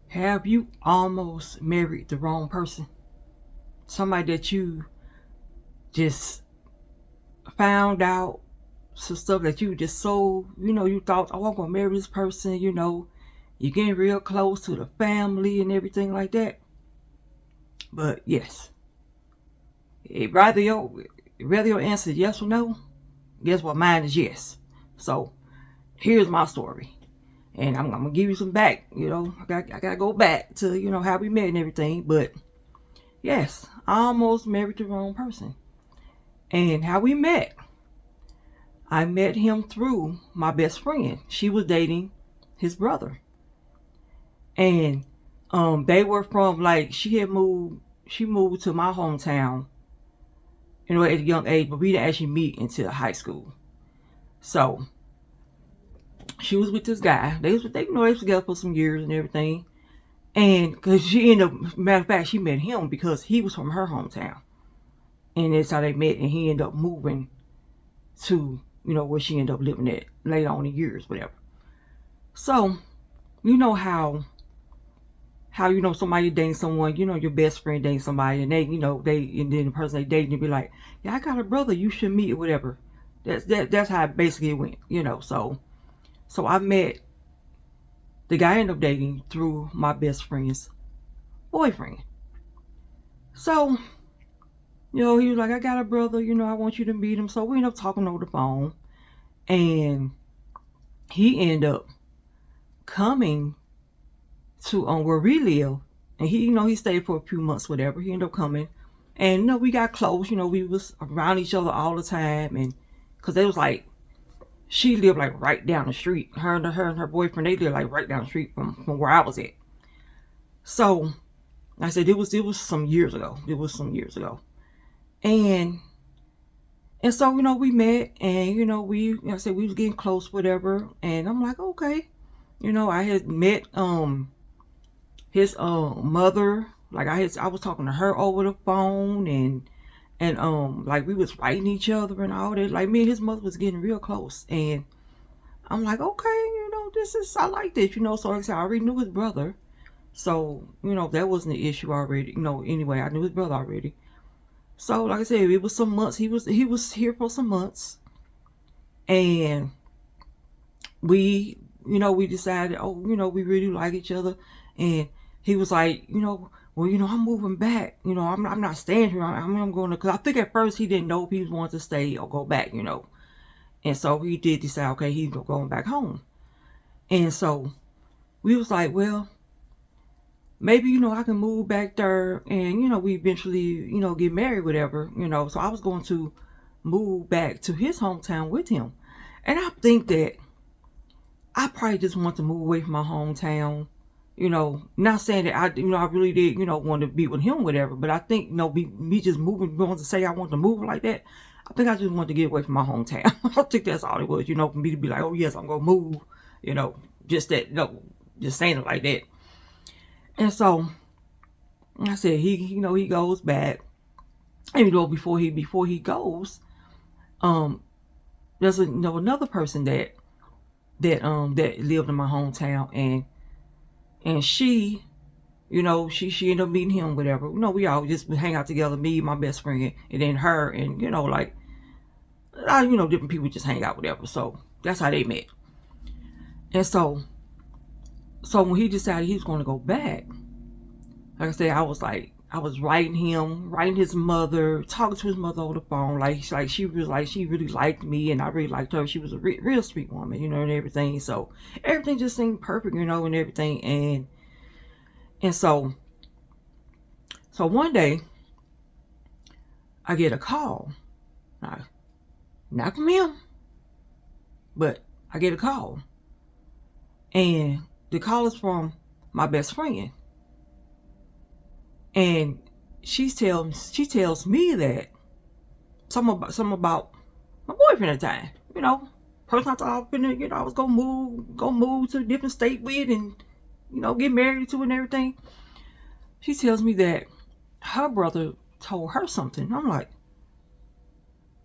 Have you almost married the wrong person? Somebody that you just found out some stuff that you just you thought, oh, I'm gonna marry this person, you're getting real close to the family and everything like that. But yes, it, rather your answer yes or no, guess what? Mine is yes. So here's my story. And I'm gonna give you some back, I gotta go back to, how we met and everything. But yes, I almost married the wrong person. And how we met, I met him through my best friend. She was dating his brother. And they were from, like, she moved to my hometown, at a young age, but we didn't actually meet until high school. So she was with this guy. They was together for some years and everything. And because she ended up, matter of fact, she met him because he was from her hometown. And that's how they met. And he ended up moving to, where she ended up living at later on in years, whatever. So, you know how somebody dating someone, your best friend dating somebody, and and then the person they dating, they be like, yeah, I got a brother, you should meet or whatever. That's how it basically went, So I met the guy I ended up dating through my best friend's boyfriend. So, he was like, I got a brother, I want you to meet him. So we ended up talking over the phone. And he ended up coming to where we live. And he stayed for a few months, whatever. He ended up coming. And, we got close. We was around each other all the time. And because they was like, she lived like right down the street. Her and her boyfriend, they lived like right down the street from where I was at. So I said, it was some years ago. It was some years ago. And so, we met, and, like I said, we was getting close, whatever. And I'm like, okay. I had met his mother. Like I was talking to her over the phone, and like we was writing each other and all that. Like me and his mother was getting real close. And I'm like, okay, I like this, So like I said, I already knew his brother. So, that wasn't an issue already. Anyway, I knew his brother already. So, like I said, it was some months. He was here for some months, and we decided, oh, we really like each other, and he was like, well, I'm moving back. I'm not staying here. I'm going to, because I think at first he didn't know if he wanted to stay or go back. And so he did decide, okay, he's going back home, and so we was like, well, maybe, I can move back there and, we eventually, get married, whatever, So I was going to move back to his hometown with him. And I think that I probably just want to move away from my hometown, not saying that I really did, want to be with him, whatever. But I think, me just moving, going to say I want to move like that. I think I just want to get away from my hometown. I think that's all it was, for me to be like, oh yes, I'm going to move, just that, just saying it like that. And so I said, he goes back. And before he goes, there's another person that lived in my hometown, and she, she ended up meeting him, whatever. We all just hang out together, me, my best friend, and then her, and like, different people just hang out, whatever. So that's how they met. And so when he decided he was going to go back, like I said, I was writing his mother, talking to his mother over the phone. Like she really liked me, and I really liked her. She was a real sweet woman, and everything. So everything just seemed perfect, and everything. And so one day I get a call, not from him, but I get a call, and the call is from my best friend. And she tells me that something about my boyfriend at the time. Person I thought I was gonna move to a different state with, and get married to and everything. She tells me that her brother told her something. I'm like,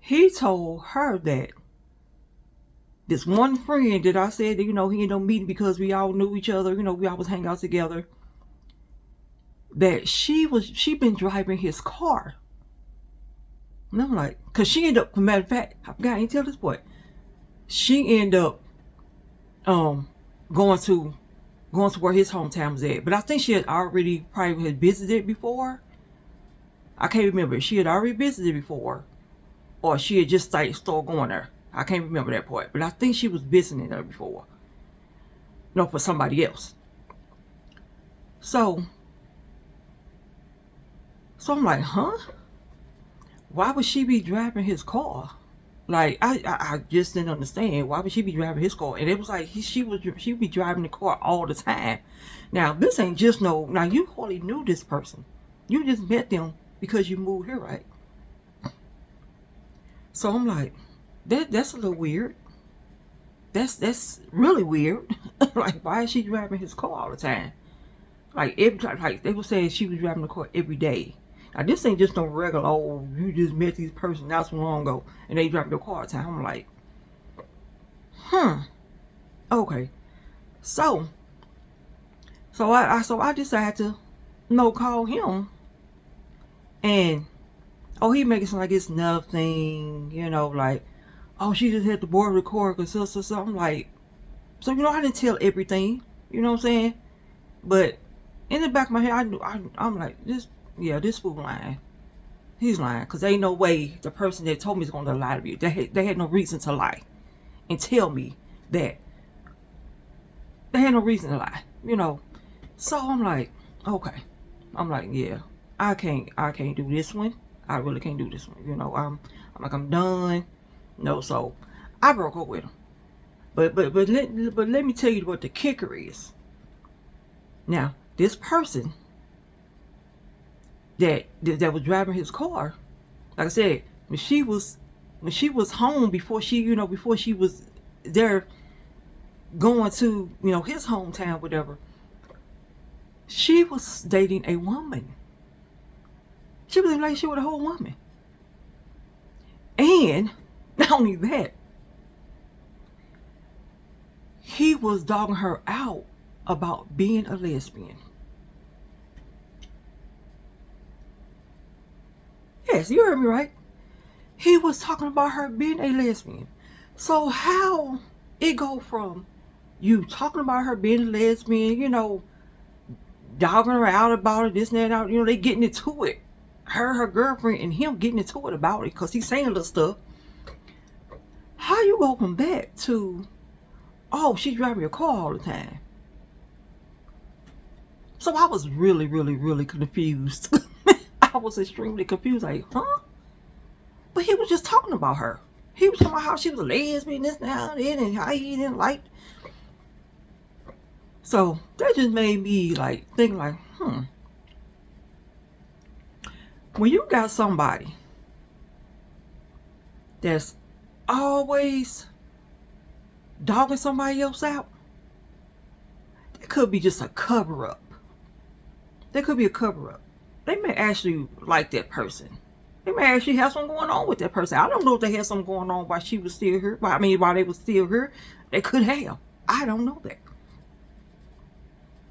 he told her that this one friend that I said that, he ended up meeting because we all knew each other, we always hang out together. that she been driving his car. And I'm like, cause she ended up, matter of fact, I forgot to tell this boy, she ended up going to where his hometown was at. But I think she had already probably had visited before. I can't remember if she had already visited before or she had just like started going there. I can't remember that part. But I think she was visiting there before. No, for somebody else. So I'm like, huh? Why would she be driving his car? Like I just didn't understand why would she be driving his car. And it was like she would be driving the car all the time. Now this ain't just no. Now you hardly knew this person. You just met them because you moved here, right? So I'm like, that's a little weird. That's really weird. Like why is she driving his car all the time? Like like they were saying she was driving the car every day. Now this ain't just no regular old you just met these person not so long ago and they driving the car all the time. I'm like, okay. So I decided to call him and he making it sound like it's nothing, like she just had the board record so I'm like, so I didn't tell everything, you know what I'm saying? But in the back of my head, I'm like, this fool lying. He's lying, because ain't no way the person that told me is going to lie to me. They had no reason to lie and tell me that. They had no reason to lie, So I'm like, okay. I'm like, yeah, I can't do this one. I really can't do this one. I'm like, I'm done. So I broke up with him. But let me tell you what the kicker is. Now, this person that was driving his car, like I said, when she was home before she was there going to his hometown, whatever, she was dating a woman. She was in a relationship with a whole woman. And not only that, he was dogging her out about being a lesbian. Yes, you heard me right. He was talking about her being a lesbian. So how it go from you talking about her being a lesbian, dogging her out about it, this and that, they getting into it. Her girlfriend and him getting into it about it because he's saying little stuff. How you go from that to, she's driving your car all the time? So I was really, really, really confused. I was extremely confused. Like, huh? But he was just talking about her. He was talking about how she was a lesbian, this and that, and how he didn't like. So that just made me like think like, when you got somebody that's always dogging somebody else out, it could be just a cover up. There could be a cover up. They may actually like that person. They may actually have something going on with that person. I don't know if they had something going on while she was still here. While they were still here. They could have. I don't know that.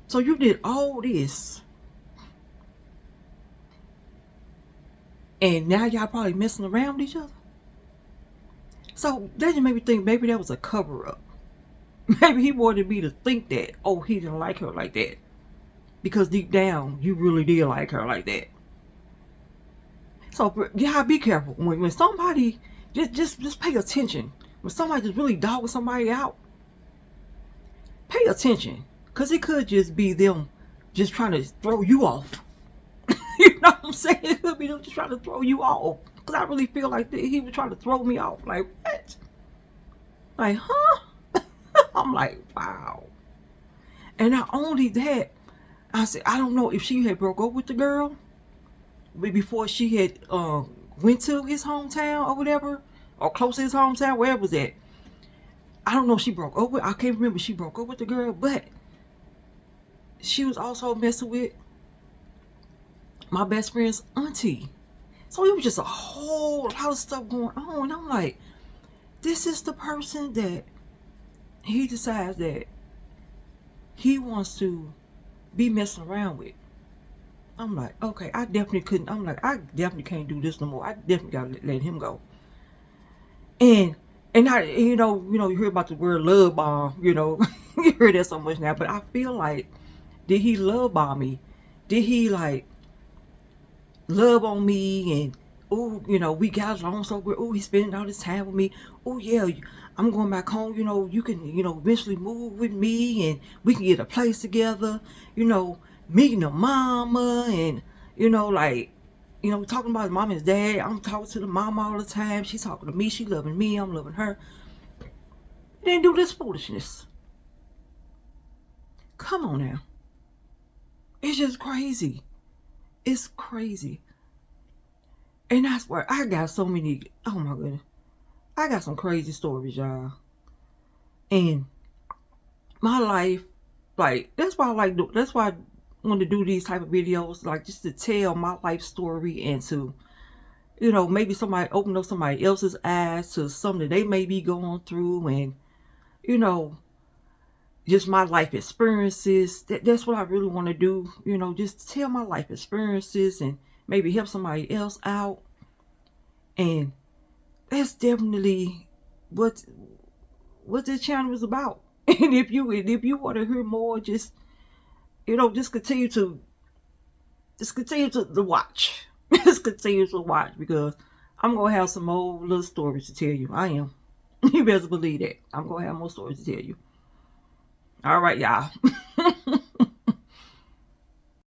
So you did all this. And now y'all probably messing around with each other. So that just made me think maybe that was a cover up. Maybe he wanted me to think that, he didn't like her like that. Because deep down, you really did like her like that. So yeah, be careful. When somebody, just pay attention. When somebody just really dogging somebody out, pay attention. Because it could just be them just trying to throw you off. You know what I'm saying? It could be them just trying to throw you off. Because I really feel like he was trying to throw me off. Like, what? Like, huh? I'm like, wow. And not only that, I said, I don't know if she had broke up with the girl before she had went to his hometown or whatever, or close to his hometown, wherever it was at. I don't know if she broke up with, I can't remember if she broke up with the girl, but she was also messing with my best friend's auntie. So it was just a whole lot of stuff going on. And I'm like, this is the person that he decides that he wants to be messing around with. I'm like, okay, I definitely couldn't. I'm like, I definitely can't do this no more. I definitely gotta let him go. And I, you hear about the word love bomb. You hear that so much now. But I feel like, did he love bomb me? Did he like love on me? And oh, we got along so good. Oh, he's spending all this time with me. Oh yeah, I'm going back home. You can eventually move with me, and we can get a place together. Meeting a mama, and like talking about his mom and his dad. I'm talking to the mom all the time. She's talking to me. She loving me. I'm loving her. Didn't do this foolishness. Come on now. It's just crazy. It's crazy. And that's where I got so many. Oh my goodness. I got some crazy stories, y'all. And my life, like, that's why I want to do these type of videos, like, just to tell my life story, and to, maybe somebody open up somebody else's eyes to something they may be going through, and, you know, just my life experiences. That's what I really want to do, just tell my life experiences and maybe help somebody else out. And that's definitely what this channel is about. And if you want to hear more, just just continue to watch. Just continue to watch, because I'm gonna have some more little stories to tell you. I am. You better believe that. I'm gonna have more stories to tell you. All right, y'all.